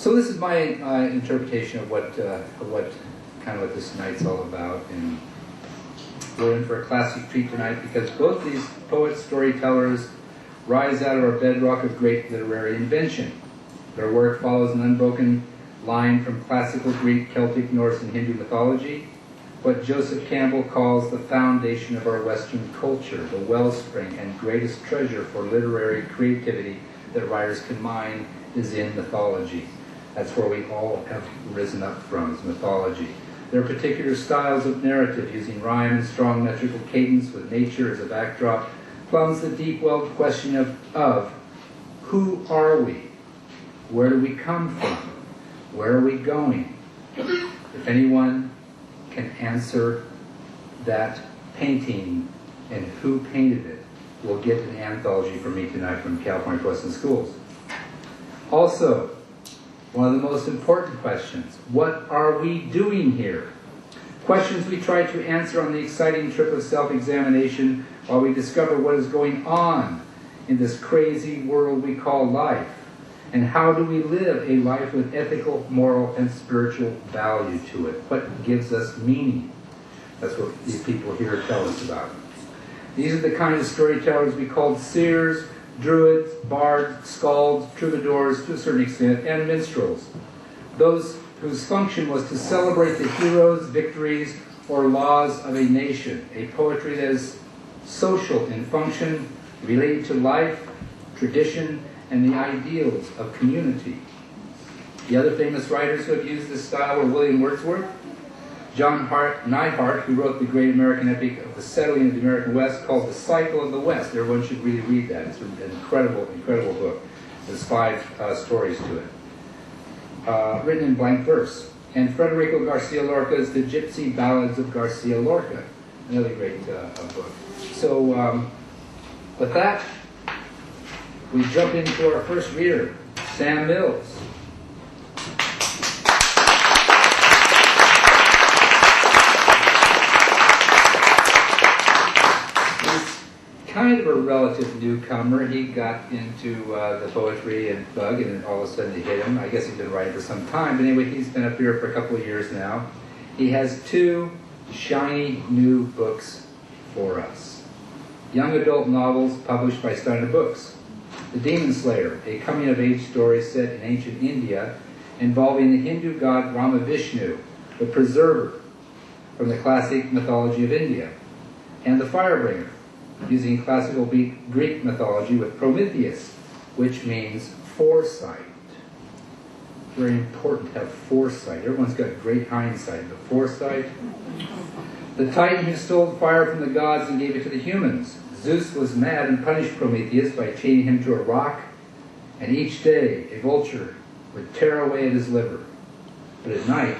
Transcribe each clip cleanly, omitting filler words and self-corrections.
So this is my interpretation of what this night's all about, and we're in for a classic treat tonight because both these poets, storytellers, rise out of our bedrock of great literary invention. Their work follows an unbroken line from classical Greek, Celtic, Norse, and Hindu mythology, what Joseph Campbell calls the foundation of our Western culture, the wellspring and greatest treasure for literary creativity that writers can mine is in mythology. That's where we all have risen up from, is mythology. Their particular styles of narrative, using rhyme and strong metrical cadence with nature as a backdrop, plumbs the deep-welled question of who are we? Where do we come from? Where are we going? If anyone can answer that painting and who painted it, we'll get an anthology from me tonight from California Western Schools. Also, one of the most important questions, what are we doing here? Questions we try to answer on the exciting trip of self-examination while we discover what is going on in this crazy world we call life. And how do we live a life with ethical, moral, and spiritual value to it? What gives us meaning? That's what these people here tell us about. These are the kind of storytellers we called seers, druids, bards, skalds, troubadours to a certain extent, and minstrels. Those whose function was to celebrate the heroes, victories, or laws of a nation. A poetry that is social in function, related to life, tradition, and the ideals of community. The other famous writers who have used this style were William Wordsworth, John Neihart, who wrote the great American epic of the settling of the American West called The Cycle of the West. Everyone should really read that. It's an incredible, incredible book. There's 5 stories to it, written in blank verse. And Federico Garcia Lorca's The Gypsy Ballads of Garcia Lorca, another great book. So with that, we jump into our first reader, Sam Mills. Kind of a relative newcomer. He got into the poetry and bug, and all of a sudden it hit him. I guess he's been writing for some time, but anyway, he's been up here for a couple of years now. He has 2 shiny new books for us. Young adult novels published by Steiner Books. The Demon Slayer, a coming-of-age story set in ancient India involving the Hindu god Rama Vishnu, the preserver, from the classic mythology of India. And The Firebringer, using classical Greek mythology with Prometheus, which means foresight. Very important to have foresight. Everyone's got great hindsight, but foresight. The Titan who stole fire from the gods and gave it to the humans. Zeus was mad and punished Prometheus by chaining him to a rock, and each day a vulture would tear away at his liver. But at night,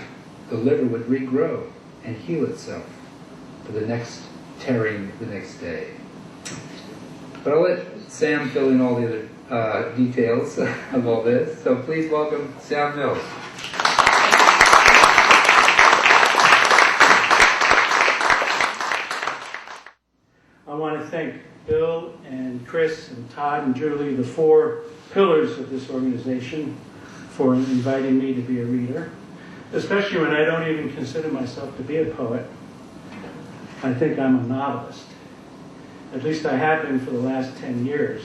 the liver would regrow and heal itself for the next tearing the next day. But I'll let Sam fill in all the other details of all this. So please welcome Sam Mills. I want to thank Bill and Chris and Todd and Julie, the 4 pillars of this organization, for inviting me to be a reader, especially when I don't even consider myself to be a poet. I think I'm a novelist. At least I have been for the last 10 years.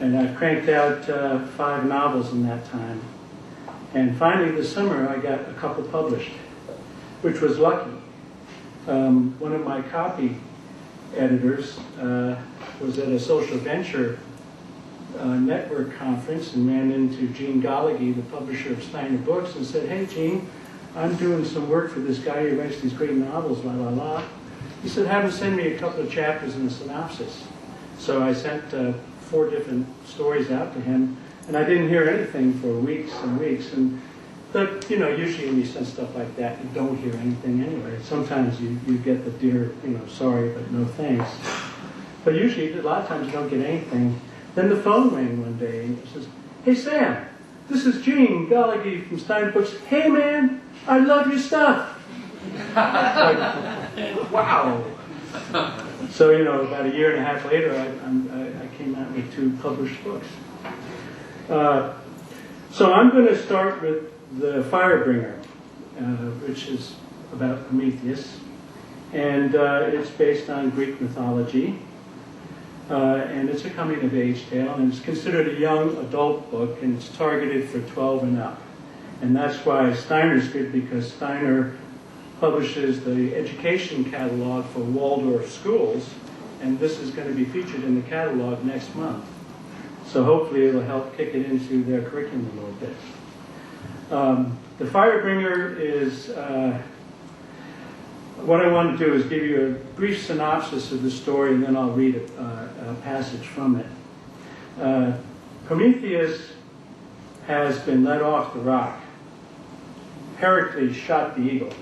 And I've cranked out 5 novels in that time. And finally this summer I got a couple published, which was lucky. One of my copy editors was at a social venture network conference and ran into Gene Gallagher, the publisher of Steiner Books, and said, "Hey Gene, I'm doing some work for this guy who writes these great novels, la la la." He said, "Have him send me a couple of chapters and a synopsis." So I sent 4 different stories out to him, and I didn't hear anything for weeks and weeks. But usually when you send stuff like that, you don't hear anything anyway. Sometimes you get the dear, sorry, but no thanks. But usually, a lot of times you don't get anything. Then the phone rang one day, and it says, "Hey Sam, this is Gene Gallagher from Steiner Books. Hey man, I love your stuff." Like, wow. So, about a year and a half later, I came out with 2 published books. So I'm going to start with the Firebringer, which is about Prometheus. And it's based on Greek mythology. And it's a coming-of-age tale, and it's considered a young adult book, and it's targeted for 12 and up. And that's why Steiner's good, because Steiner publishes the education catalog for Waldorf schools, and this is going to be featured in the catalog next month. So hopefully it'll help kick it into their curriculum a little bit. The Firebringer is, what I want to do is give you a brief synopsis of the story, and then I'll read a passage from it. Prometheus has been let off the rock. Heracles shot the eagle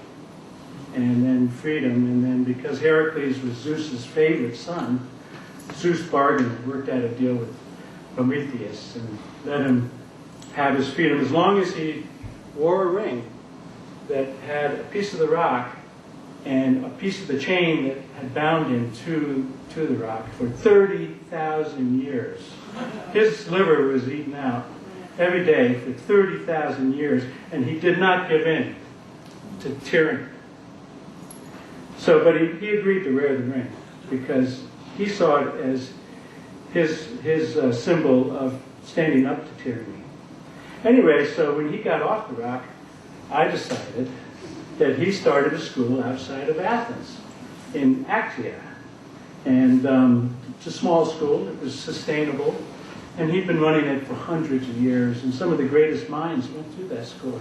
and then freed him, and then because Heracles was Zeus's favorite son, Zeus bargained and worked out a deal with Prometheus and let him have his freedom as long as he wore a ring that had a piece of the rock and a piece of the chain that had bound him to the rock for 30,000 years. His liver was eaten out every day for 30,000 years, and he did not give in to tyranny. So, but he agreed to wear the ring because he saw it as his symbol of standing up to tyranny. Anyway, so when he got off the rock, I decided that he started a school outside of Athens, in Actia. And it's a small school, it was sustainable, and he'd been running it for hundreds of years, and some of the greatest minds went through that school.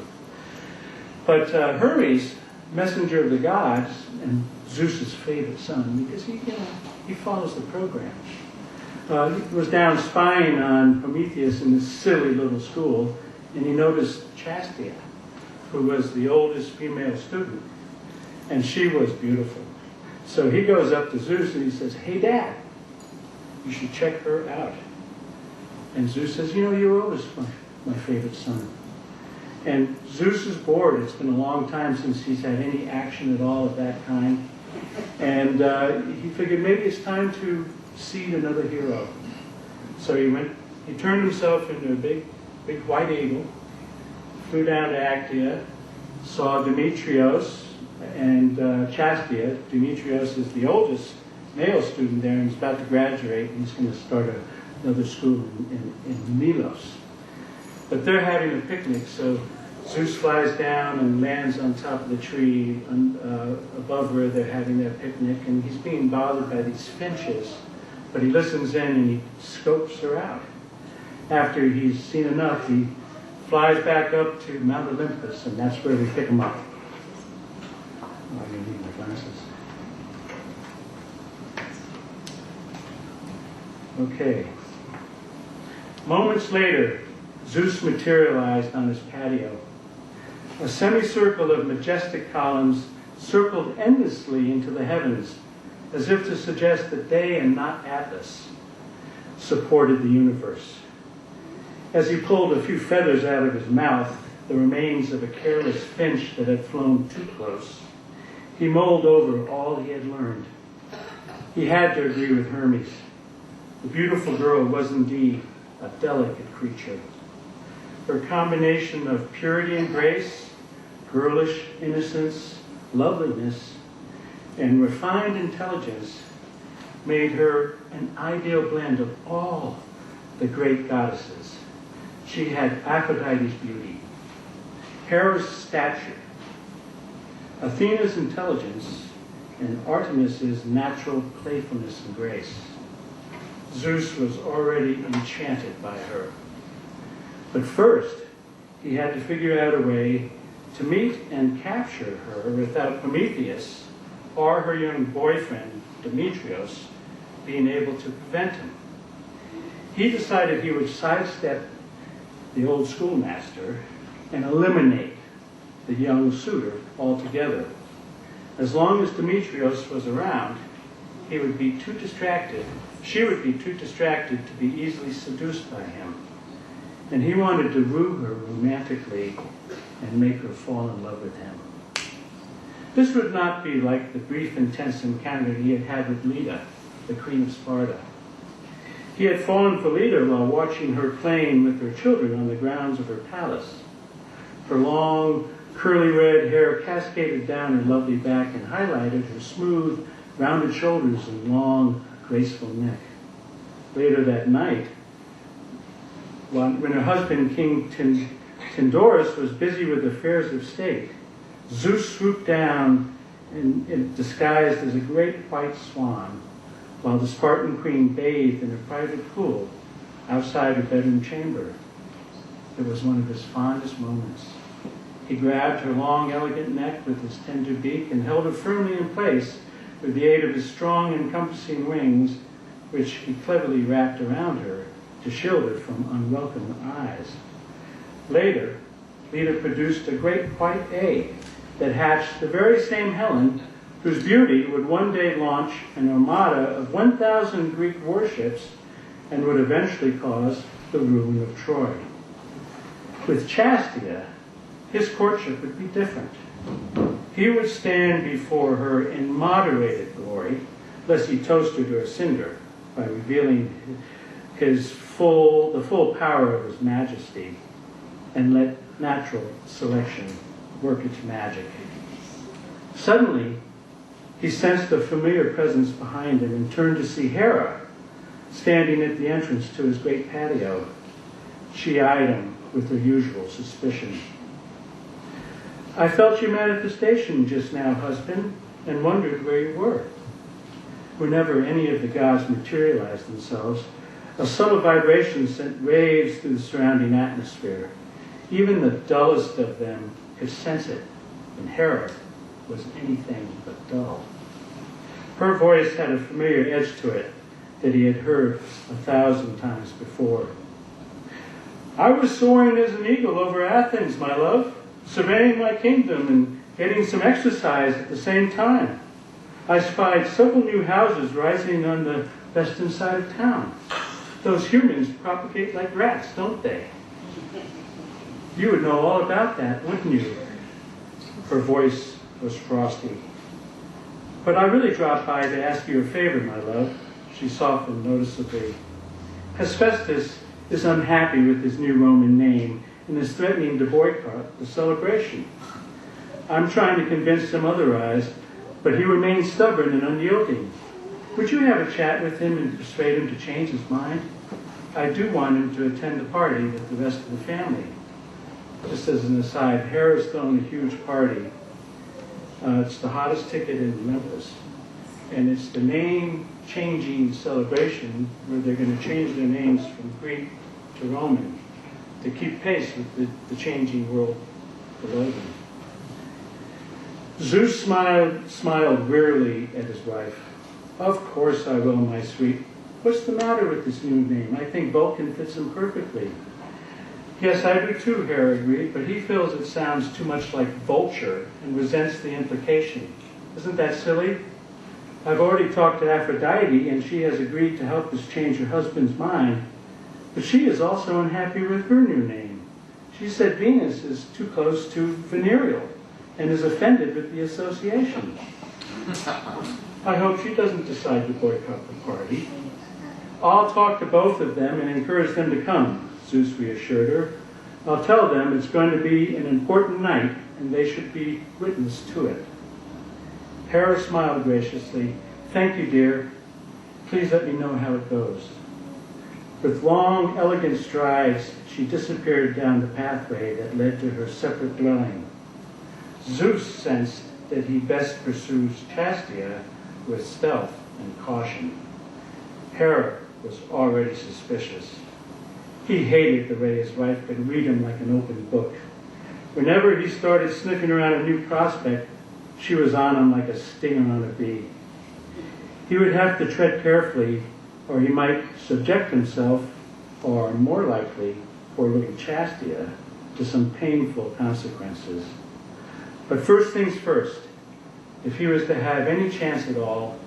But Hermes, messenger of the gods, and Zeus's favorite son, because he follows the program, he was down spying on Prometheus in this silly little school, and he noticed Chastia, who was the oldest female student, and she was beautiful. So he goes up to Zeus and he says, "Hey, Dad, you should check her out." And Zeus says, "You know, you're always my favorite son." And Zeus is bored. It's been a long time since he's had any action at all of that kind. And he figured maybe it's time to seed another hero. So he turned himself into a big white eagle, flew down to Actia, saw Demetrios and Chastia. Demetrios is the oldest male student there, and he's about to graduate, and he's going to start another school in Milos. But they're having a picnic, so Zeus flies down and lands on top of the tree above where they're having their picnic, and he's being bothered by these finches. But he listens in and he scopes her out. After he's seen enough, he flies back up to Mount Olympus, and that's where we pick him up. Oh, I need my glasses. Okay. Moments later, Zeus materialized on his patio. A semicircle of majestic columns circled endlessly into the heavens, as if to suggest that they, and not Atlas, supported the universe. As he pulled a few feathers out of his mouth, the remains of a careless finch that had flown too close, he mulled over all he had learned. He had to agree with Hermes. The beautiful girl was indeed a delicate creature. Her combination of purity and grace, girlish innocence, loveliness, and refined intelligence made her an ideal blend of all the great goddesses. She had Aphrodite's beauty, Hera's stature, Athena's intelligence, and Artemis's natural playfulness and grace. Zeus was already enchanted by her. But first, he had to figure out a way to meet and capture her without Prometheus or her young boyfriend, Demetrios, being able to prevent him. He decided he would sidestep the old schoolmaster and eliminate the young suitor altogether. As long as Demetrios was around, he would be too distracted. She would be too distracted to be easily seduced by him. And he wanted to woo her romantically and make her fall in love with him. This would not be like the brief, intense encounter he had had with Leda, the Queen of Sparta. He had fallen for leader while watching her playing with her children on the grounds of her palace. Her long, curly red hair cascaded down her lovely back and highlighted her smooth, rounded shoulders and long, graceful neck. Later that night, when her husband, King Tyndareus, was busy with affairs of state, Zeus swooped down and disguised as a great white swan, while the Spartan queen bathed in a private pool outside her bedroom chamber. It was one of his fondest moments. He grabbed her long, elegant neck with his tender beak and held her firmly in place with the aid of his strong, encompassing wings, which he cleverly wrapped around her to shield her from unwelcome eyes. Later, Leda produced a great white egg that hatched the very same Helen whose beauty would one day launch an armada of 1,000 Greek warships and would eventually cause the ruin of Troy. With Chastia, his courtship would be different. He would stand before her in moderated glory, lest he toasted her a cinder by revealing the full power of his majesty, and let natural selection work its magic. Suddenly, he sensed a familiar presence behind him and turned to see Hera standing at the entrance to his great patio. She eyed him with her usual suspicion. "I felt you met at the station just now, husband, and wondered where you were." Whenever any of the gods materialized themselves, a subtle vibration sent waves through the surrounding atmosphere. Even the dullest of them could sense it, and Hera was anything but dull. Her voice had a familiar edge to it that he had heard 1,000 times before. "I was soaring as an eagle over Athens, my love, surveying my kingdom and getting some exercise at the same time. I spied several new houses rising on the western side of town. Those humans propagate like rats, don't they? You would know all about that, wouldn't you?" Her voice was frosty. "But I really dropped by to ask you a favor, my love," she softened noticeably. "Hephaestus is unhappy with his new Roman name and is threatening to boycott the celebration. I'm trying to convince him otherwise, but he remains stubborn and unyielding. Would you have a chat with him and persuade him to change his mind? I do want him to attend the party with the rest of the family." Just as an aside, Hera's thrown a huge party. It's the hottest ticket in Memphis. And it's the name-changing celebration where they're going to change their names from Greek to Roman to keep pace with the changing world below them. Zeus smiled wearily at his wife. "Of course I will, my sweet. What's the matter with this new name? I think Vulcan fits him perfectly." "Yes, I do too," Hera agreed, "but he feels it sounds too much like vulture and resents the implication. Isn't that silly? I've already talked to Aphrodite, and she has agreed to help us change her husband's mind. But she is also unhappy with her new name. She said Venus is too close to venereal and is offended with the association. I hope she doesn't decide to boycott the party." "I'll talk to both of them and encourage them to come," Zeus reassured her. "I'll tell them it's going to be an important night and they should be witness to it." Hera smiled graciously. "Thank you, dear. Please let me know how it goes." With long, elegant strides, she disappeared down the pathway that led to her separate dwelling. Zeus sensed that he best pursues Chastia with stealth and caution. Hera was already suspicious. He hated the way his wife could read him like an open book. Whenever he started sniffing around a new prospect, she was on him like a stinger on a bee. He would have to tread carefully, or he might subject himself, or more likely, poor little Chastia, to some painful consequences. But first things first, if he was to have any chance at all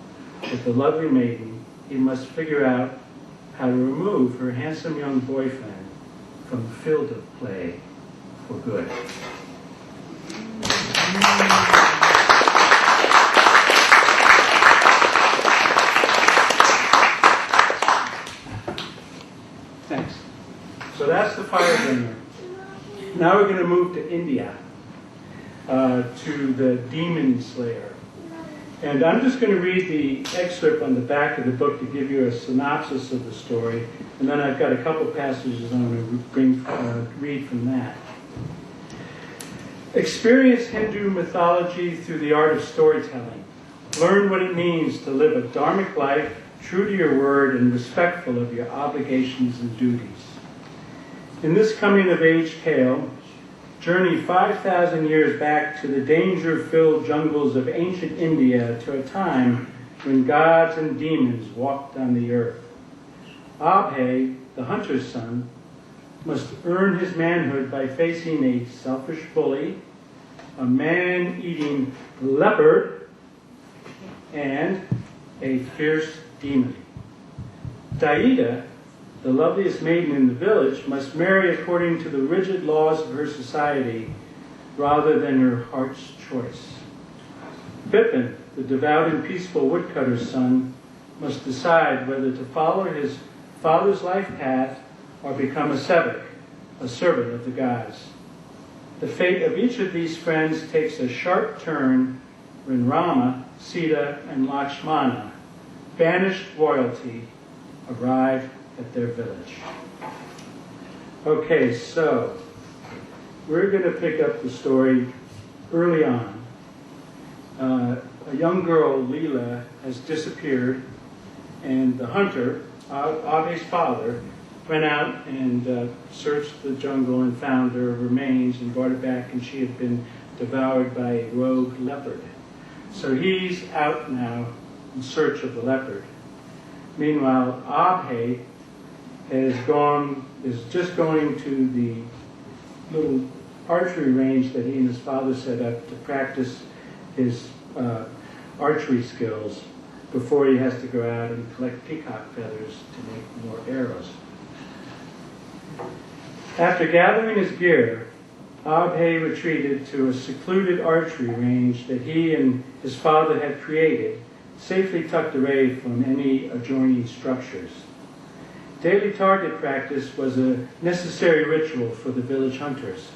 with the lovely maiden, he must figure out how to remove her handsome young boyfriend from the field of play for good. Firebringer. Now we're going to move to India, to the Demon Slayer. And I'm just going to read the excerpt on the back of the book to give you a synopsis of the story, and then I've got a couple passages I'm going to read from that. Experience Hindu mythology through the art of storytelling. Learn what it means to live a dharmic life, true to your word and respectful of your obligations and duties. In this coming-of-age tale, journey 5,000 years back to the danger-filled jungles of ancient India to a time when gods and demons walked on the earth. Abhay, the hunter's son, must earn his manhood by facing a selfish bully, a man-eating leopard, and a fierce demon. Daida, the loveliest maiden in the village, must marry according to the rigid laws of her society rather than her heart's choice. Bipin, the devout and peaceful woodcutter's son, must decide whether to follow his father's life path or become a sevak, a servant of the gods. The fate of each of these friends takes a sharp turn when Rama, Sita, and Lakshmana, banished royalty, arrive at their village. Okay, so we're going to pick up the story early on. A young girl, Leela, has disappeared, and the hunter, Abhi's father, went out and searched the jungle and found her remains and brought her back, and she had been devoured by a rogue leopard. So he's out now in search of the leopard. Meanwhile, Abhay is just going to the little archery range that he and his father set up to practice his archery skills before he has to go out and collect peacock feathers to make more arrows. After gathering his gear, Abhay retreated to a secluded archery range that he and his father had created, safely tucked away from any adjoining structures. Daily target practice was a necessary ritual for the village hunters,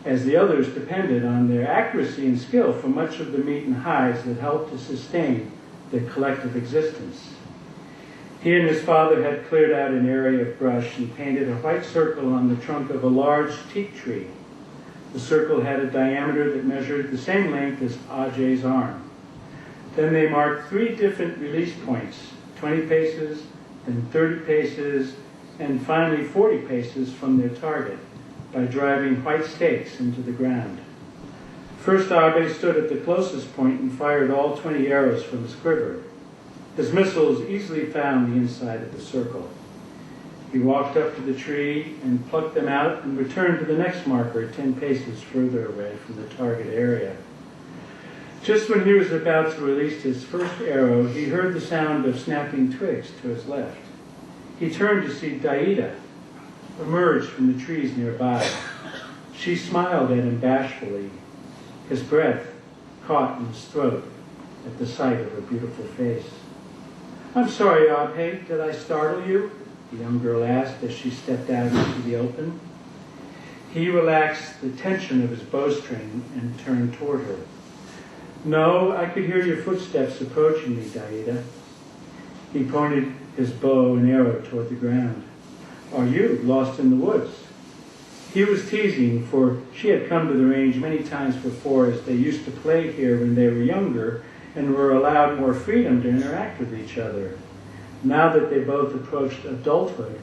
as the others depended on their accuracy and skill for much of the meat and hides that helped to sustain their collective existence. He and his father had cleared out an area of brush and painted a white circle on the trunk of a large teak tree. The circle had a diameter that measured the same length as Ajay's arm. Then they marked 3 different release points, 20 paces, then 30 paces, and finally 40 paces from their target by driving white stakes into the ground. First, Abhay stood at the closest point and fired all 20 arrows from his quiver. His missiles easily found the inside of the circle. He walked up to the tree and plucked them out and returned to the next marker 10 paces further away from the target area. Just when he was about to release his first arrow, he heard the sound of snapping twigs to his left. He turned to see Daida emerge from the trees nearby. She smiled at him bashfully. His breath caught in his throat at the sight of her beautiful face. "I'm sorry, Abhay, did I startle you?" the young girl asked as she stepped out into the open. He relaxed the tension of his bowstring and turned toward her. "No, I could hear your footsteps approaching me, Daida." He pointed his bow and arrow toward the ground. "Are you lost in the woods?" He was teasing, for she had come to the range many times before, as they used to play here when they were younger and were allowed more freedom to interact with each other. Now that they both approached adulthood,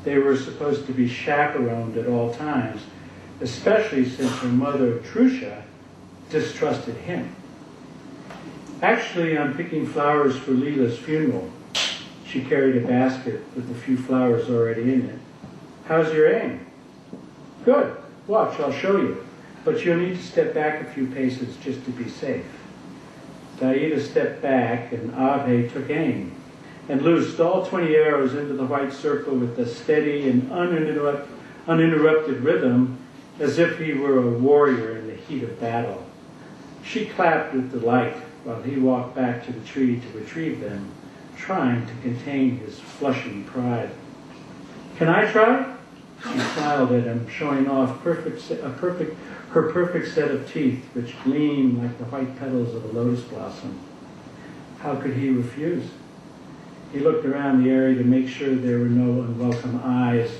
they were supposed to be chaperoned at all times, especially since her mother, Trusha, distrusted him. "Actually, I'm picking flowers for Leela's funeral." She carried a basket with a few flowers already in it. "How's your aim?" "Good. Watch, I'll show you. But you'll need to step back a few paces just to be safe." Daida stepped back and Abhay took aim and loosed all 20 arrows into the white circle with a steady and uninterrupted rhythm, as if he were a warrior in the heat of battle. She clapped with delight while he walked back to the tree to retrieve them, trying to contain his flushing pride. "Can I try?" She smiled at him, showing off her perfect set of teeth, which gleamed like the white petals of a lotus blossom. How could he refuse? He looked around the area to make sure there were no unwelcome eyes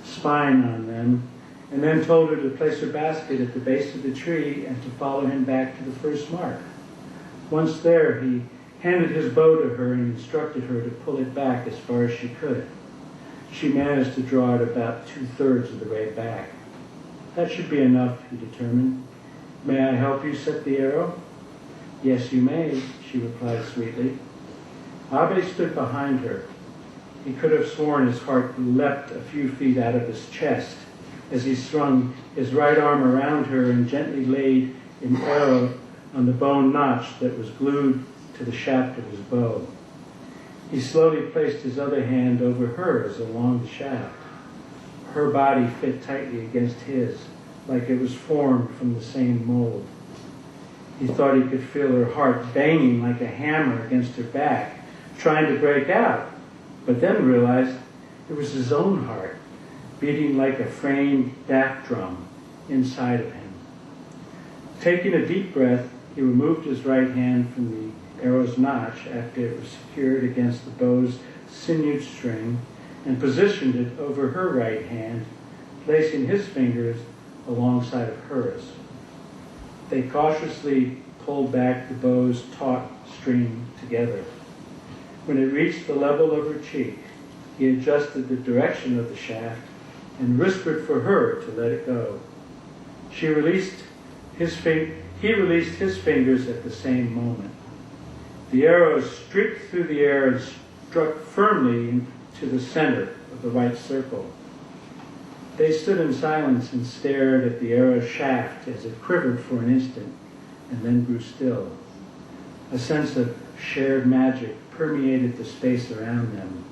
spying on them, and then told her to place her basket at the base of the tree and to follow him back to the first mark. Once there, he handed his bow to her and instructed her to pull it back as far as she could. She managed to draw it about 2/3 of the way back. That should be enough, he determined. May I help you set the arrow? Yes, you may, she replied sweetly. Abe stood behind her. He could have sworn his heart leapt a few feet out of his chest as he strung his right arm around her and gently laid an arrow on the bone notch that was glued to the shaft of his bow. He slowly placed his other hand over hers along the shaft. Her body fit tightly against his, like it was formed from the same mold. He thought he could feel her heart banging like a hammer against her back, trying to break out, but then realized it was his own heart, beating like a framed back drum inside of him. Taking a deep breath, he removed his right hand from the arrow's notch after it was secured against the bow's sinew string and positioned it over her right hand, placing his fingers alongside of hers. They cautiously pulled back the bow's taut string together. When it reached the level of her cheek, he adjusted the direction of the shaft and whispered for her to let it go. He released his fingers at the same moment. The arrow streaked through the air and struck firmly into the center of the white circle. They stood in silence and stared at the arrow's shaft as it quivered for an instant and then grew still. A sense of shared magic permeated the space around them,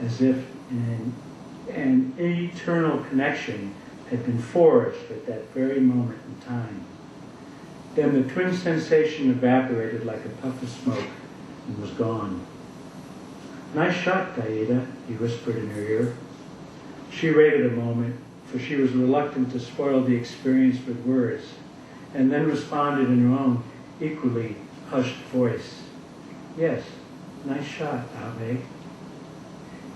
as if an eternal connection had been forged at that very moment in time. Then the twin sensation evaporated like a puff of smoke and was gone. Nice shot, Daida, he whispered in her ear. She waited a moment, for she was reluctant to spoil the experience with words, and then responded in her own equally hushed voice. Yes, nice shot, Abe.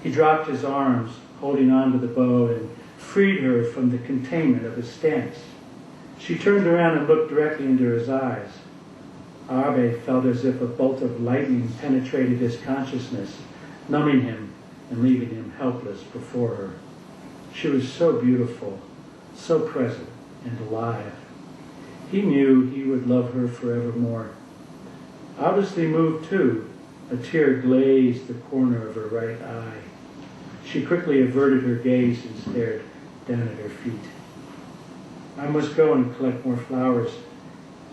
He dropped his arms, holding on to the bow, and freed her from the containment of his stance. She turned around and looked directly into his eyes. Abe felt as if a bolt of lightning penetrated his consciousness, numbing him and leaving him helpless before her. She was so beautiful, so present and alive. He knew he would love her forevermore. Obviously moved too, a tear glazed the corner of her right eye. She quickly averted her gaze and stared down at her feet. I must go and collect more flowers.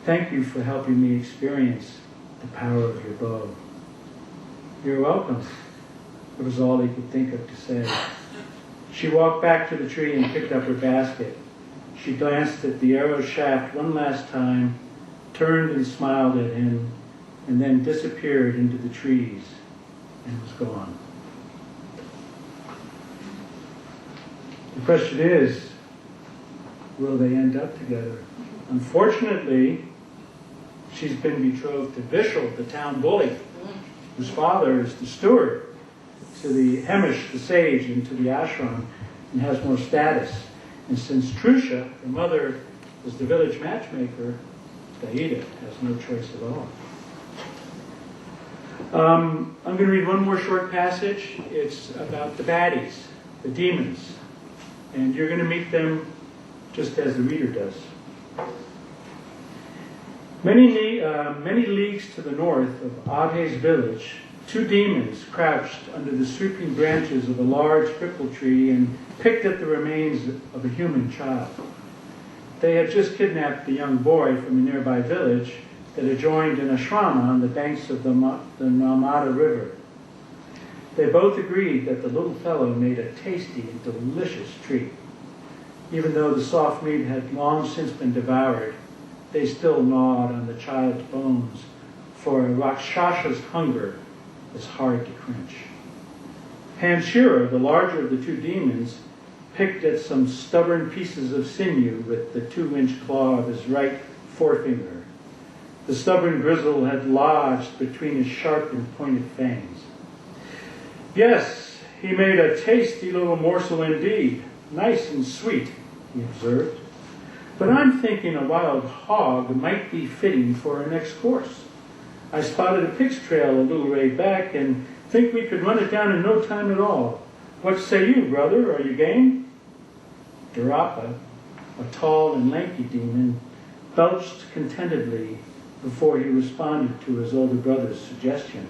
Thank you for helping me experience the power of your bow. You're welcome. It was all he could think of to say. She walked back to the tree and picked up her basket. She glanced at the arrow shaft one last time, turned and smiled at him, and then disappeared into the trees and was gone. The question is, will they end up together? Unfortunately, she's been betrothed to Vishal, the town bully, whose father is the steward to the Hemish, the sage, and to the ashram, and has more status. And since Trusha, her mother, is the village matchmaker, Daida has no choice at all. I'm going to read one more short passage. It's about the baddies, the demons. And you're going to meet them just as the reader does. Many leagues to the north of Abe's village, two demons crouched under the sweeping branches of a large cripple tree and picked at the remains of a human child. They had just kidnapped the young boy from a nearby village that adjoined an ashrama on the banks of the Narmada River. They both agreed that the little fellow made a tasty and delicious treat. Even though the soft meat had long since been devoured, they still gnawed on the child's bones, for a Rakshas's hunger is hard to quench. Panshira, the larger of the two demons, picked at some stubborn pieces of sinew with the 2-inch claw of his right forefinger. The stubborn gristle had lodged between his sharp and pointed fangs. "Yes, he made a tasty little morsel indeed, nice and sweet," he observed. "But I'm thinking a wild hog might be fitting for our next course. I spotted a pig's trail a little way back and think we could run it down in no time at all. What say you, brother? Are you game?" Durapa, a tall and lanky demon, belched contentedly before he responded to his older brother's suggestion.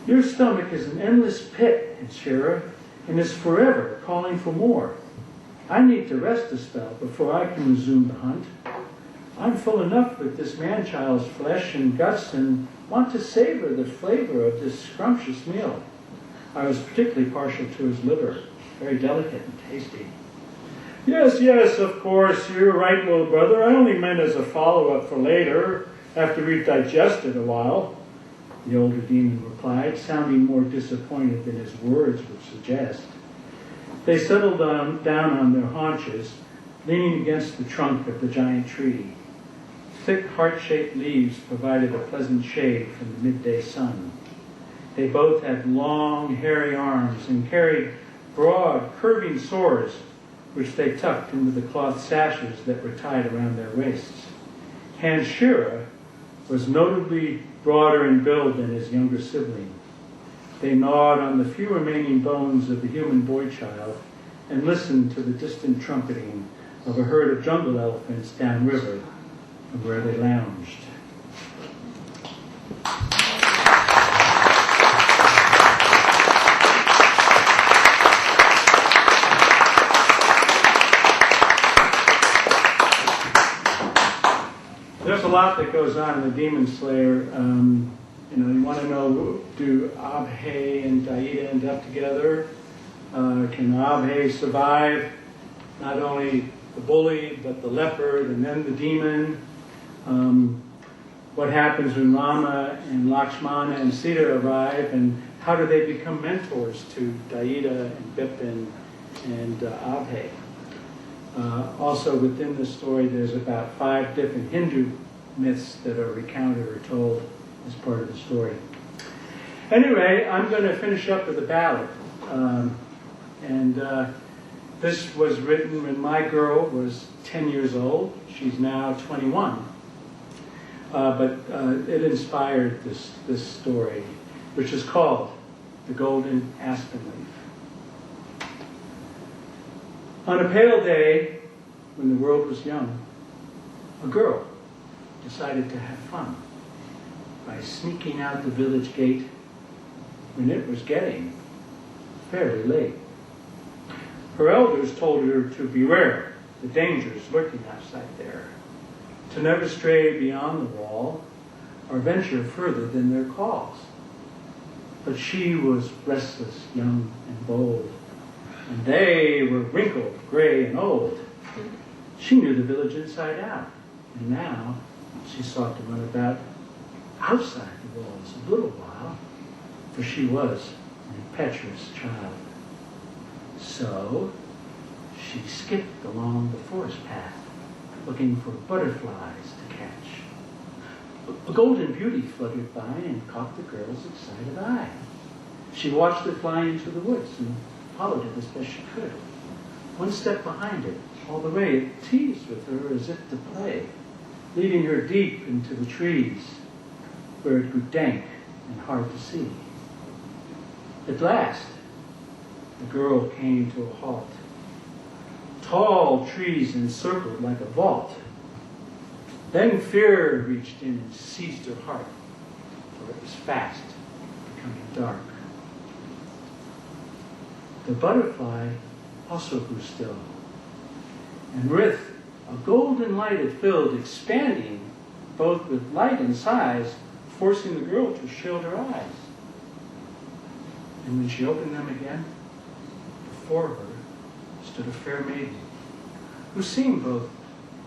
"Your stomach is an endless pit, Shira, and is forever calling for more. I need to rest a spell before I can resume the hunt. I'm full enough with this man-child's flesh and guts and want to savor the flavor of this scrumptious meal. I was particularly partial to his liver, very delicate and tasty." Yes, of course, you're right, little brother. I only meant as a follow-up for later, after we've digested a while," the older demon replied, sounding more disappointed than his words would suggest. They settled down on their haunches, leaning against the trunk of the giant tree. Thick heart-shaped leaves provided a pleasant shade from the midday sun. They both had long, hairy arms and carried broad, curving swords, which they tucked into the cloth sashes that were tied around their waists. Shira was notably broader in build than his younger sibling. They gnawed on the few remaining bones of the human boy-child and listened to the distant trumpeting of a herd of jungle elephants downriver from where they lounged. There's a lot that goes on in the Demon Slayer. You want to know, do Abhe and Daida end up together? Can Abhe survive not only the bully, but the leopard, and then the demon? What happens when Rama and Lakshmana and Sita arrive, and how do they become mentors to Daida and Bipin and Abhe? Also within the story, there's about 5 different Hindu myths that are recounted or told as part of the story. Anyway, I'm going to finish up with a ballad. This was written when my girl was 10 years old. She's now 21. But it inspired this story, which is called The Golden Aspen Leaf. On a pale day, when the world was young, a girl decided to have fun by sneaking out the village gate when it was getting fairly late. Her elders told her to beware the dangers lurking outside there, to never stray beyond the wall or venture further than their calls. But she was restless, young, and bold, and they were wrinkled, gray, and old. She knew the village inside out, and now she sought to run about outside the walls a little while, for she was an impetuous child. So she skipped along the forest path, looking for butterflies to catch. A golden beauty fluttered by and caught the girl's excited eye. She watched it fly into the woods and followed it as best she could. One step behind it, all the way it teased with her as if to play, leading her deep into the trees, where it grew dank and hard to see. At last, the girl came to a halt. Tall trees encircled like a vault. Then fear reached in and seized her heart, for it was fast becoming dark. The butterfly also grew still, and with a golden light it filled, expanding both with light and size, forcing the girl to shield her eyes. And when she opened them again, before her stood a fair maiden, who seemed both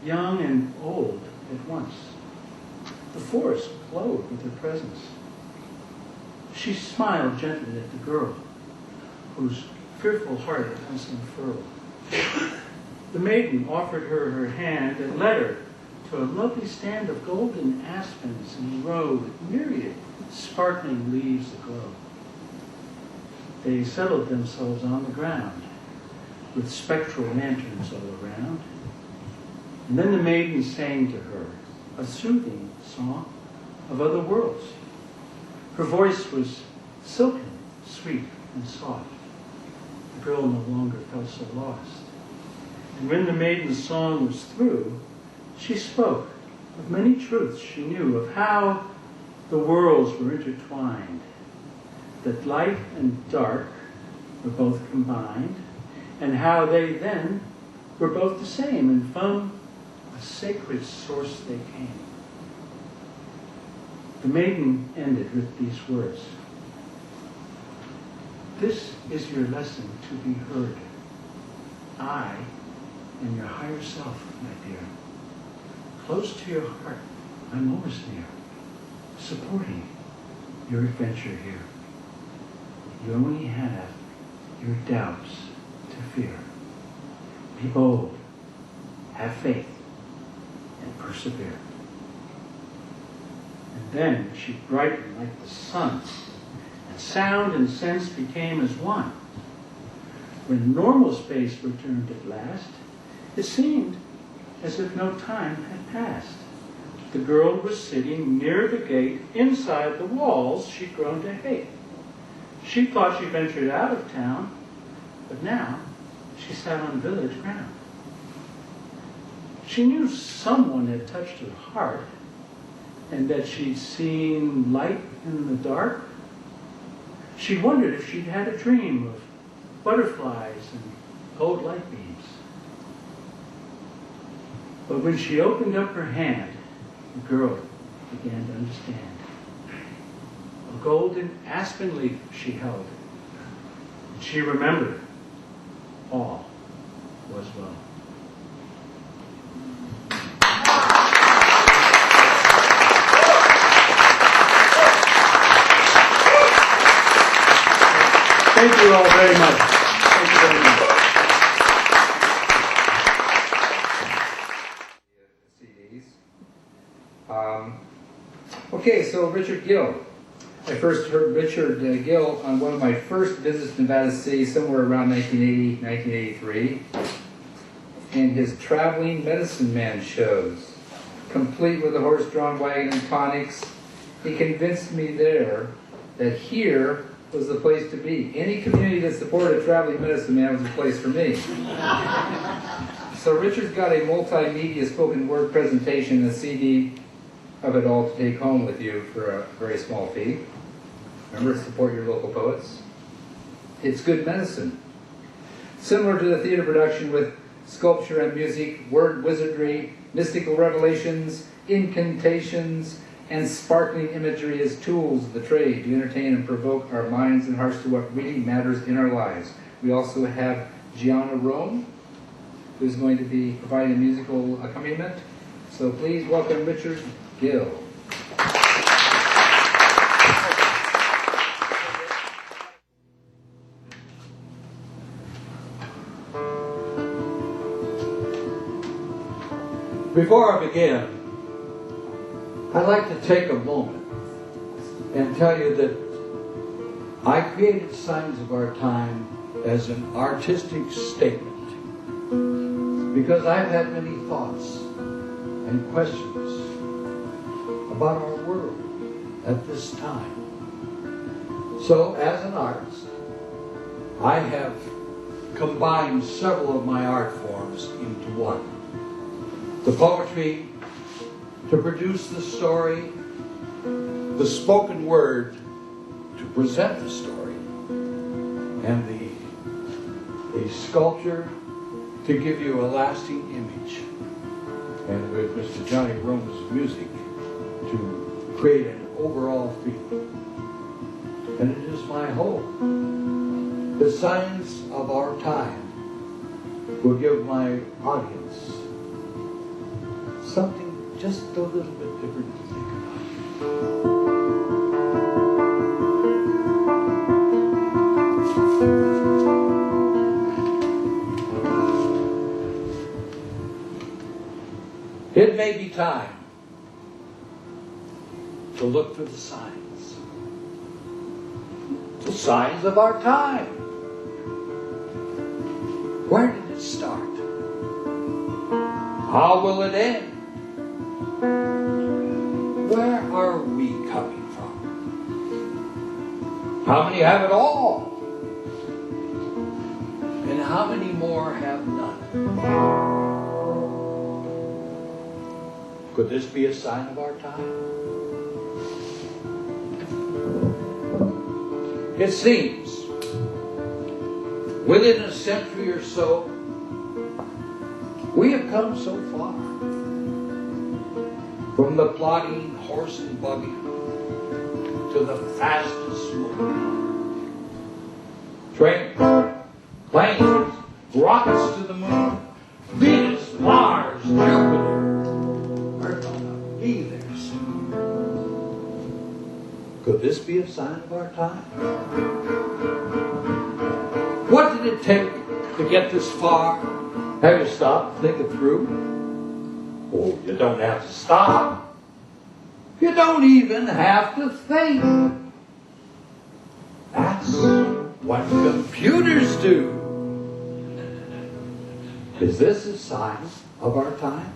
young and old at once. The forest glowed with her presence. She smiled gently at the girl, whose fearful heart has unfurled. The maiden offered her her hand and led her to a lovely stand of golden aspens in a row with myriad sparkling leaves aglow. They settled themselves on the ground with spectral lanterns all around. And then the maiden sang to her a soothing song of other worlds. Her voice was silken, sweet, and soft. The girl no longer felt so lost. And when the maiden's song was through, she spoke of many truths she knew, of how the worlds were intertwined, that light and dark were both combined, and how they then were both the same, and from a sacred source they came. The maiden ended with these words: "This is your lesson to be heard. I am your higher self, my dear. Close to your heart, I'm always near, supporting your adventure here. You only have your doubts to fear. Be bold, have faith, and persevere." And then she brightened like the sun, and sound and sense became as one. When normal space returned at last, it seemed as if no time had passed. The girl was sitting near the gate inside the walls she'd grown to hate. She thought she ventured out of town, but now she sat on village ground. She knew someone had touched her heart, and that she'd seen light in the dark. She wondered if she'd had a dream of butterflies and gold light beams. But when she opened up her hand, the girl began to understand. A golden aspen leaf she held, and she remembered all was well. Thank you all very much. Thank you very much. CDs. Okay, so Richard Gill. I first heard Richard Gill on one of my first visits to Nevada City, somewhere around 1980, 1983, in his Traveling Medicine Man shows, complete with a horse-drawn wagon and tonics. He convinced me there that here was the place to be. Any community that supported a traveling medicine man was the place for me. So Richard's got a multimedia spoken word presentation, a CD of it all to take home with you for a very small fee. Remember, support your local poets. It's good medicine. Similar to the theater production with sculpture and music, word wizardry, mystical revelations, incantations, and sparkling imagery as tools of the trade to entertain and provoke our minds and hearts to what really matters in our lives. We also have Gianna Rome, who's going to be providing a musical accompaniment. So please welcome Richard Gill. Before I begin, I'd like to take a moment and tell you that I created Signs of Our Time as an artistic statement because I've had many thoughts and questions about our world at this time. So, as an artist, I have combined several of my art forms into one. The poetry to produce the story, the spoken word to present the story, and the sculpture to give you a lasting image, and with Mr. Johnny Rome's music to create an overall feeling. And it is my hope that Signs of Our Time will give my audience something just a little bit different to think about. it may be time to look for the signs. The signs of our time. Where did it start? How will it end? Where are we coming from? How many have it all? And how many more have none? Could this be a sign of our time? It seems within a century or so, we have come so far from the plodding horse and buggy to the fastest moving trains, planes, rockets to the moon, Venus, Mars, Jupiter are going to be there soon. Could this be a sign of our time? What did it take to get this far? Have you stopped, think it through? Oh, you don't have to stop. You don't even have to think. That's what computers do. Is this a sign of our time?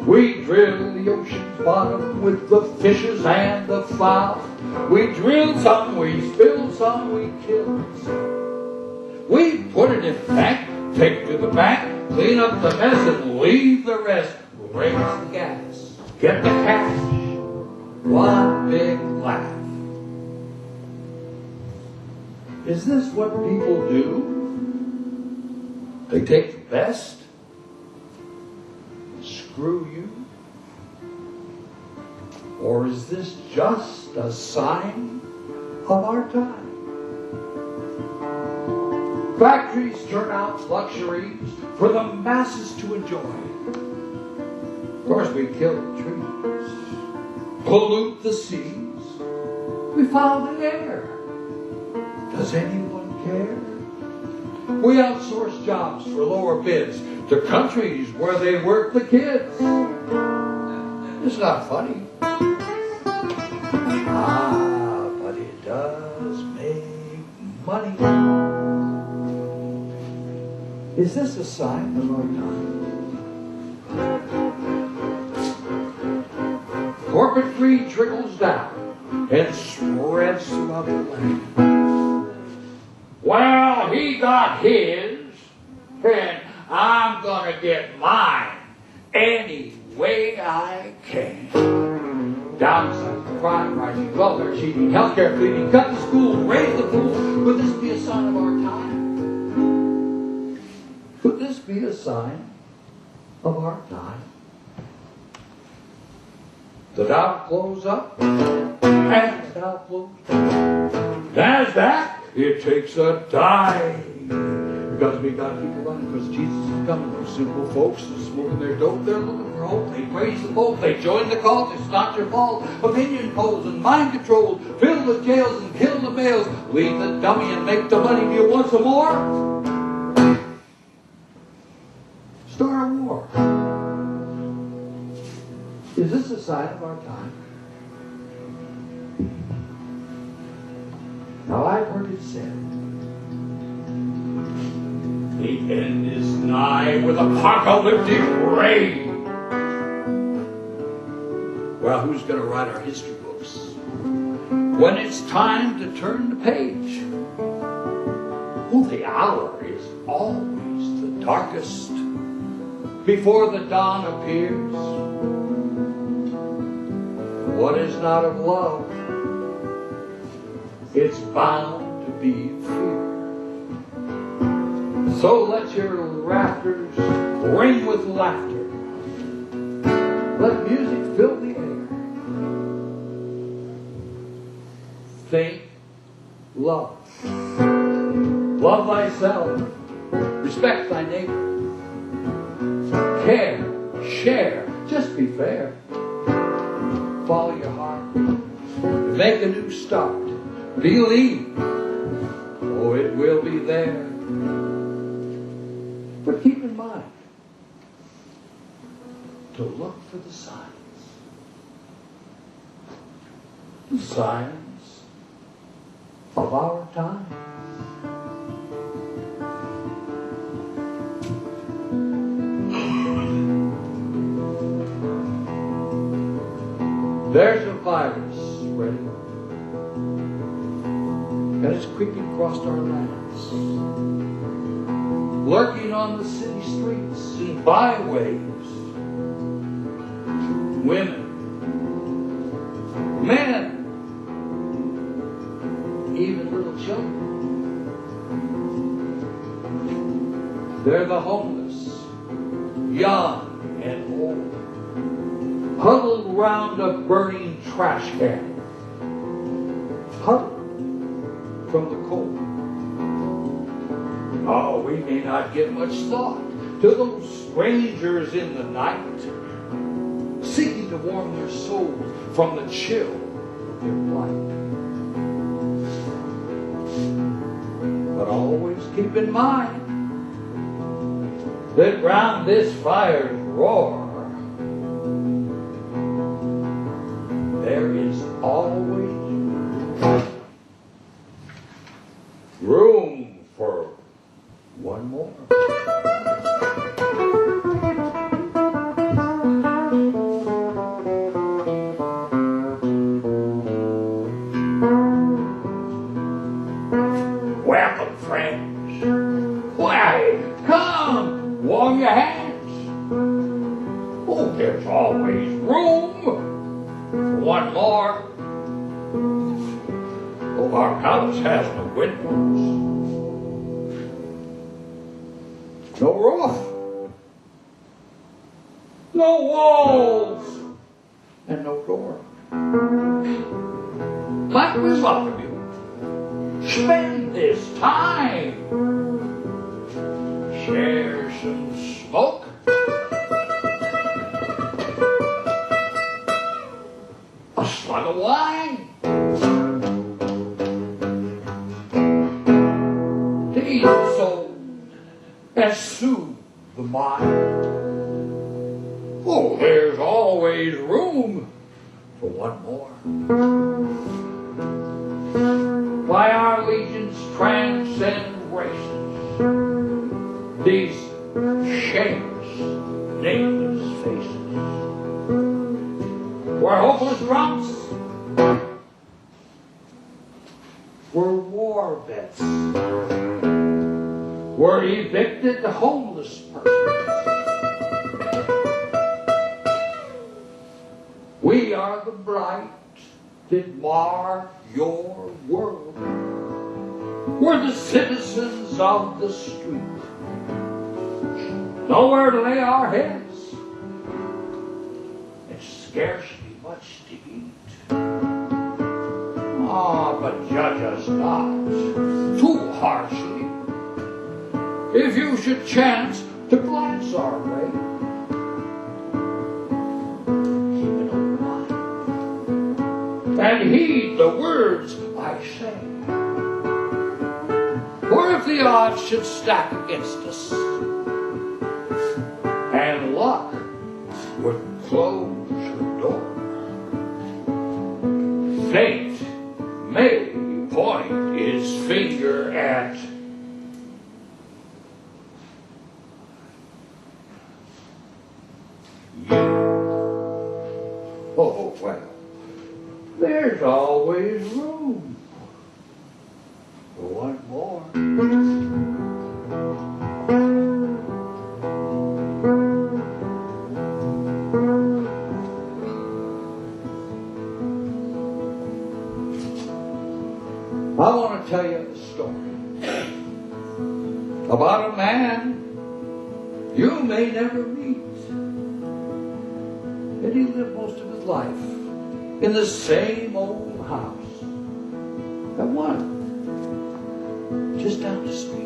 We drill the ocean's bottom with the fishes and the fowl. We drill some, we spill some, we kill some. We put it in the tank, take it to the bank, clean up the mess and leave the rest. Raise the gas, get the cash. One big laugh. Is this what people do? They take the best, screw you? Or is this just a sign of our time? Factories turn out luxuries for the masses to enjoy. Of course, we kill the trees, pollute the seas, we foul the air. Does anyone care? We outsource jobs for lower bids to countries where they work the kids. It's not funny. But it does make money. Is this a sign of our time? Corporate greed trickles down and spreads throughout the land. Well, he got his, and I'm going to get mine any way I can. Downside, crime, rising welfare, cheating, healthcare, cleaning, cut the school, raise the pool. Could this be a sign of our time? Could this be a sign of our time? The Dow close up, and the Dow close down. NASDAQ, it takes a dive. Because we got people running, because Jesus is coming. Those simple folks are smoking their dope. They're looking for hope. They praise the Pope. They join the cult. It's not your fault. Opinion polls and mind controlled. Fill the jails and kill the males. Leave the dummy and make the money. Do you want some more? Start a war. Is this a sign of our time? Now I've heard it said, the end is nigh with apocalyptic rain. Well, who's going to write our history books when it's time to turn the page? Well, the hour is always the darkest before the dawn appears. What is not of love, it's bound to be fear. So let your rafters ring with laughter. Let music fill the air. Think love. Love thyself. Respect thy neighbor. Care. Share. Just be fair. Follow your heart. Make a new start. Believe. Oh, it will be there. But keep in mind, to look for the signs. The signs of our time. There's a virus spreading, and it's creeping across our lands, lurking on the city streets and byways. Women, men, even little children. They're the homeless, young and old, huddled round a burning trash can, huddled from the cold. Oh, we may not give much thought to those strangers in the night, seeking to warm their souls from the chill of their plight. But always keep in mind that round this fire's roar, there is always room for one more. Welcome, friends. Why, come, warm your hands. Oh, there's always room for one more. Oh, our house has no windows, no roof, no walls, and no door. But we welcome you. Spend this time. Share some smoke. A slug of wine. To ease the soul and soothe the mind. Oh, there's always room for one more. Why, our legions transcend races. These shapeless, nameless faces. We're hopeless drunks. We're war vets. We're evicted homeless persons. We are the blight that mar your world. We're the citizens of the street. Nowhere to lay our heads. And scarcely much to eat. Ah, but judge us not too harshly if you should chance to glance our way. And heed the words I say. For if the odds should stack against us, and luck would close her door, fate may point its finger at you. Oh, well. There's always room for one more. I want to tell you a story about a man you may never meet. And he lived most of his life in the same old house. That one, just down the street.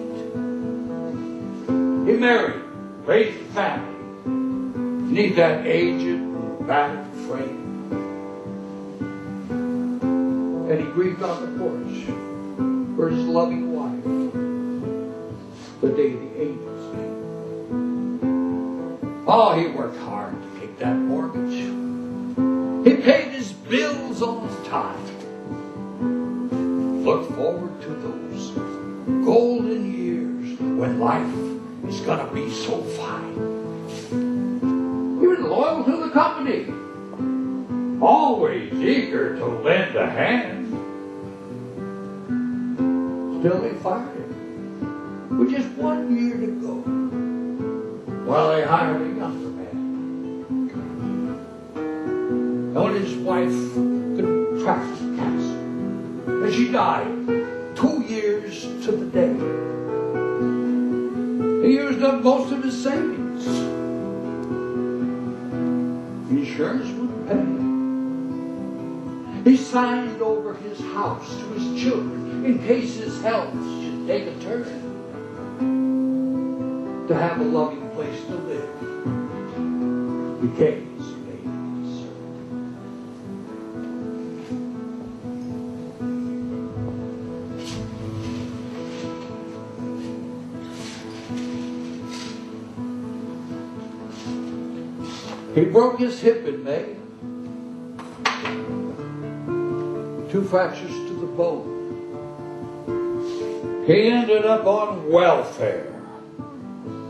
He married, raised a family, beneath that aged, battered frame. And he grieved on the porch for his loving wife the day the angels came. Oh, he worked hard to take that mortgage. He paid his bills on time. Look forward to those golden years when life is going to be so fine. He was loyal to the company, always eager to lend a hand. Still they fired him with just 1 year to go. Well, they hired a younger man. And when his wife contracted cancer, and she died 2 years to the day. He used up most of his savings. Insurance wouldn't pay. He signed over his house to his children in case his health should take a turn. To have a loving place to live became his main concern. He broke his hip in May. 2 fractures to the bone. He ended up on welfare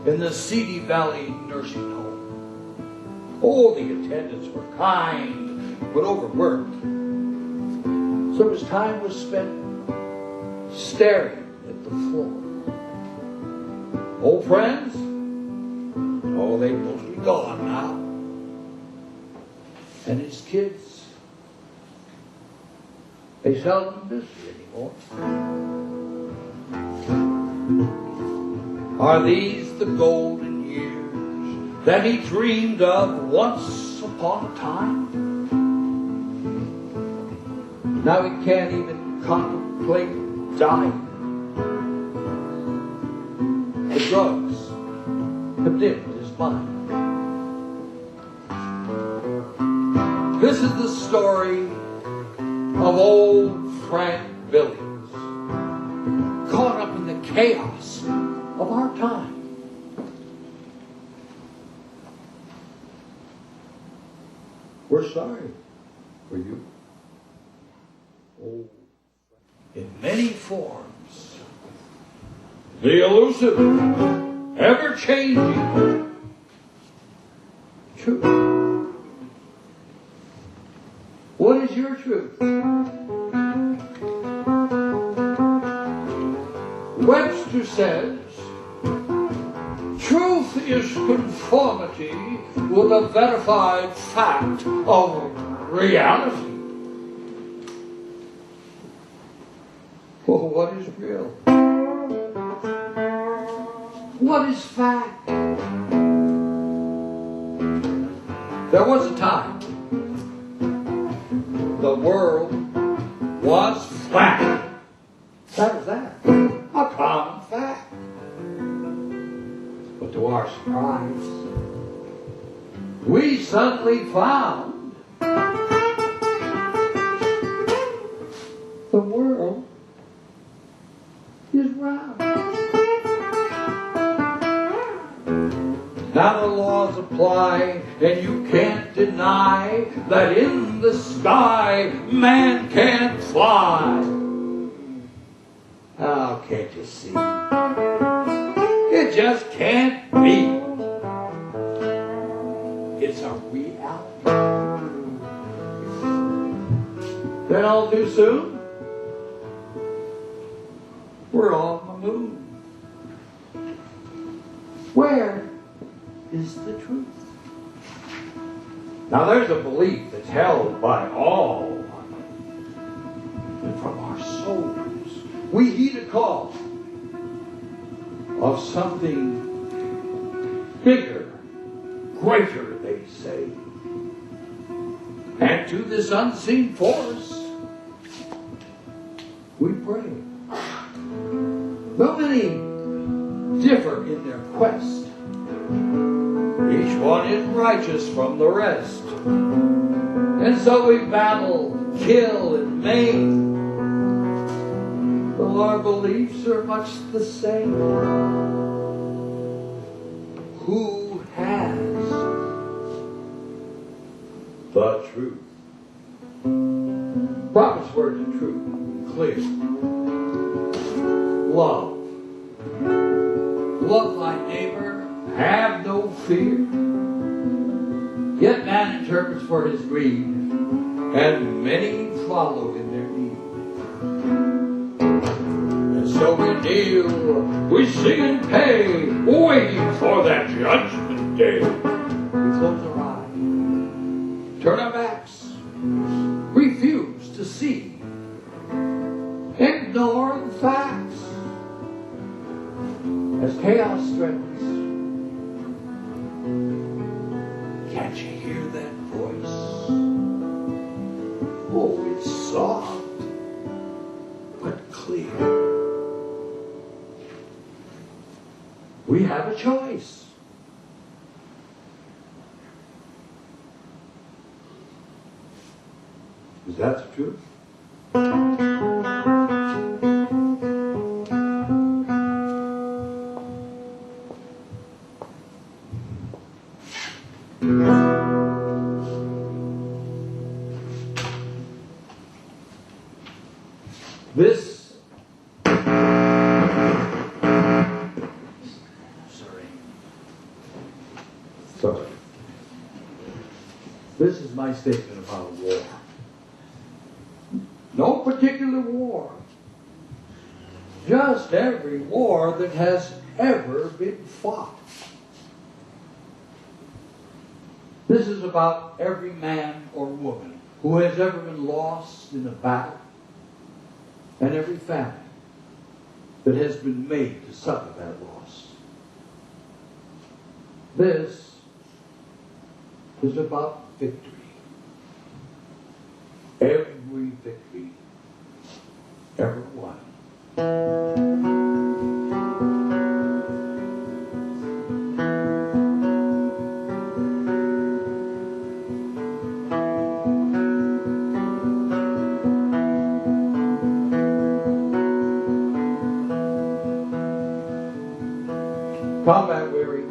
in the Seedy Valley nursing home. Oh, the attendants were kind, but overworked. So his time was spent staring at the floor. Old friends? Oh, they've mostly gone now. And his kids? They seldom visit anymore. Are these the golden years that he dreamed of once upon a time? Now he can't even contemplate dying. The drugs have dimmed his mind. This is the story of old Frank Billings, caught up in the chaos of our time. We're sorry for you. Oh, in many forms, the elusive, ever-changing truth. What is your truth? Webster says, truth is conformity with a verified fact of reality. Well, what is real? What is fact? There was a time the world was flat. That was that. A common fact. But to our surprise, we suddenly found the world is round. Now the laws apply, and you can't deny that in the sky man can't fly. Oh, can't you see? It just can't be. It's a reality. Then all too soon, we're on the moon. Where is the truth? Now there's a belief that's held by all, and from our souls we heed a call of something bigger, greater, they say. And to this unseen force we pray. Though many differ in their quest, each one is righteous from the rest. And so we battle, kill, and maim. Though our beliefs are much the same. Who has truth. Prophet's words are true, clear. Love. Love thy neighbor, have no fear. Yet man interprets for his greed, and many follow in their need. And so we kneel, we sing and pay, waiting for that judgment day. We close our eyes, turn our backs, refuse to see, ignore the facts. As chaos threatens, can't you hear that voice? Oh, it's soft, but clear. We have a choice. Is that the truth? This, sorry. This is my statement about war. No particular war. Just every war that has ever been fought. This is about every man or woman who has ever been lost in a battle, and every family that has been made to suffer that loss. This is about victory. Every victory ever won. Combat weary,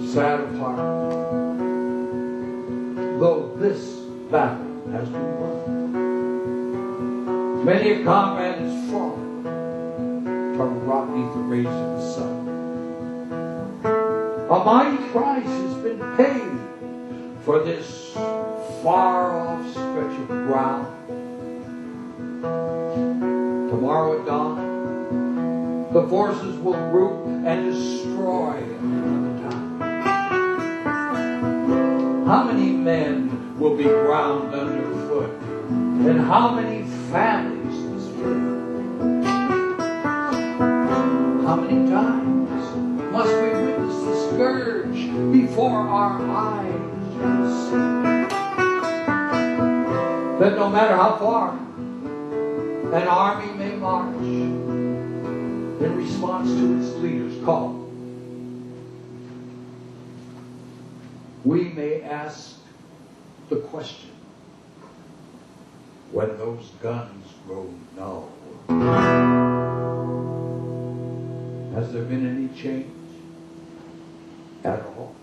sad of heart, though this battle has been won. Many a comrade has fallen from rock beneath the rays of the sun. A mighty price has been paid for this far-off stretch of ground. Tomorrow at dawn, the forces will group and destroy another time. How many men will be ground underfoot? And how many families will split? How many times must we witness the scourge before our eyes see? That no matter how far an army may march, in response to its leader's call, we may ask the question, when those guns grow null, has there been any change at all?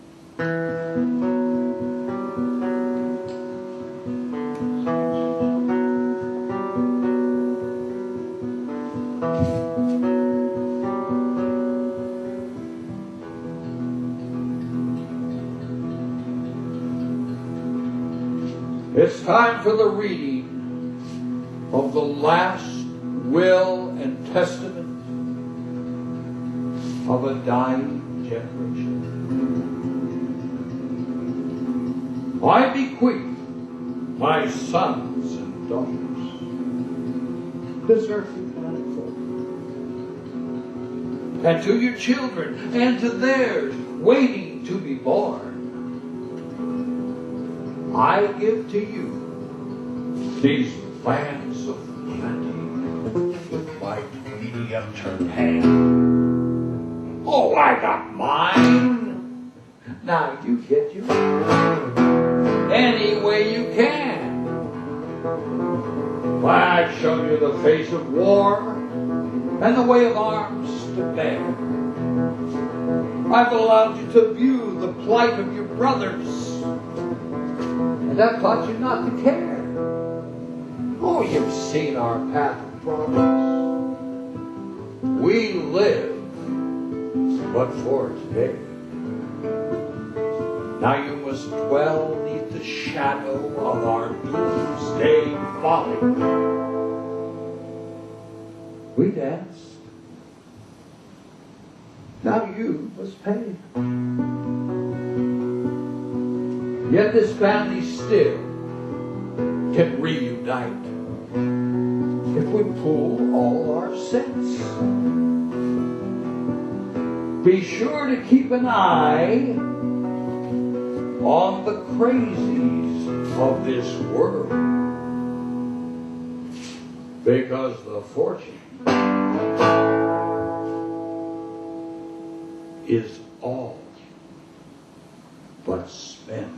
It's time for the reading of the last will and testament of a dying generation. I bequeath my sons and daughters this earthly planet for, and to your children and to theirs waiting to be born, I give to you these lands of plenty with my greedy upturned hand. Oh, I got mine. Now you get yours. Any way you can. Why, I've shown you the face of war and the way of arms to bear. I've allowed you to view the plight of your brothers that taught you not to care. Oh, you've seen our path of progress. We live but for today. Now you must dwell neath the shadow of our doomsday folly. We danced. Now you must pay. Yet this family still can reunite if we pool all our sense. Be sure to keep an eye on the crazies of this world, because the fortune is all but spent.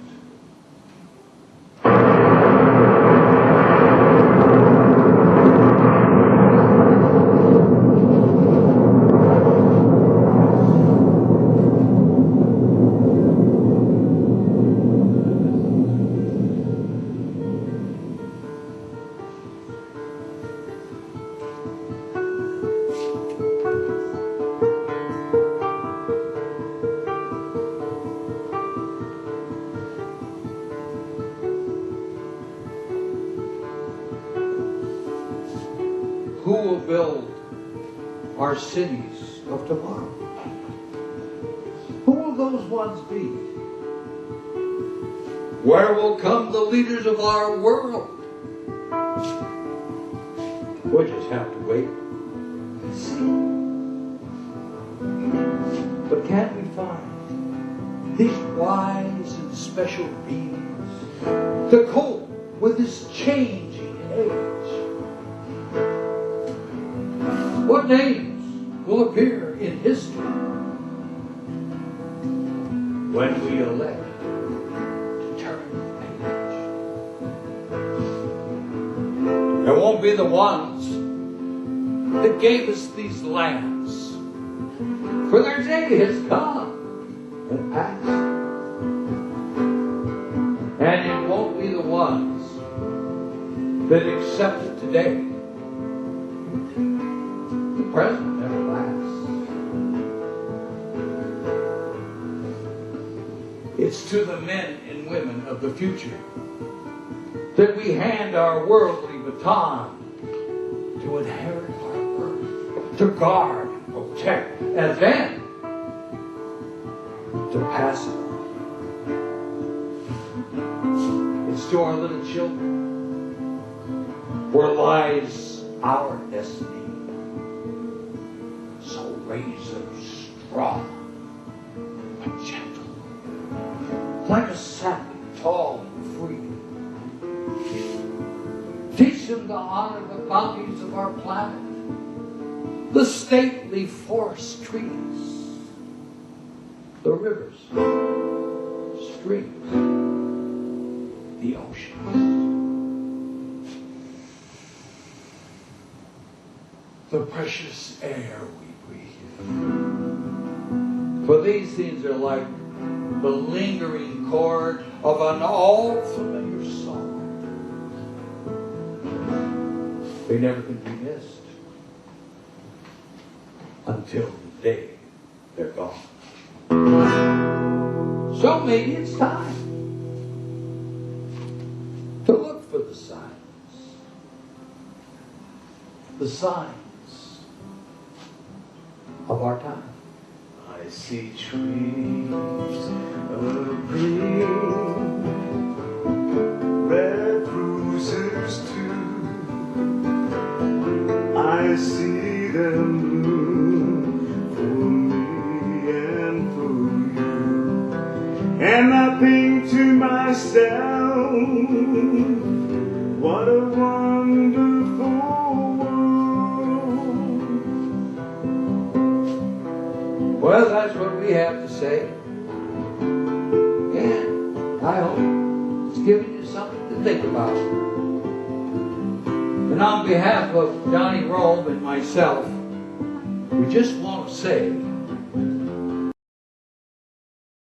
Who will build our cities of tomorrow? Who will those ones be? Where will come the leaders of our world? We'll just have to wait and see. But can we find these wise and special beings to cope with this changing age? What names will appear in history when we elect to turn the page? It won't be the ones that gave us these lands, for their day has come and passed. And it won't be the ones that accept it today. Present never lasts. It's to the men and women of the future that we hand our worldly baton to inherit our earth, to guard, protect, and then to pass it on. It's to our little children where lies our destiny. Raise them strong but gentle, like a sapling tall and free. Teach them to honor the bounties of our planet, the stately forest trees, the rivers, streams, the oceans, the precious air we breathe. For these things are like the lingering chord of an all-familiar song. They never can be missed until the day they're gone. So maybe it's time to look for the signs of our time. I see trees of green, red roses too. I see them bloom for me and for you. And I think to myself, what a wonderful world. Well, that's what we have to say. And I hope it's given you something to think about. And on behalf of Johnny Rome and myself, we just want to say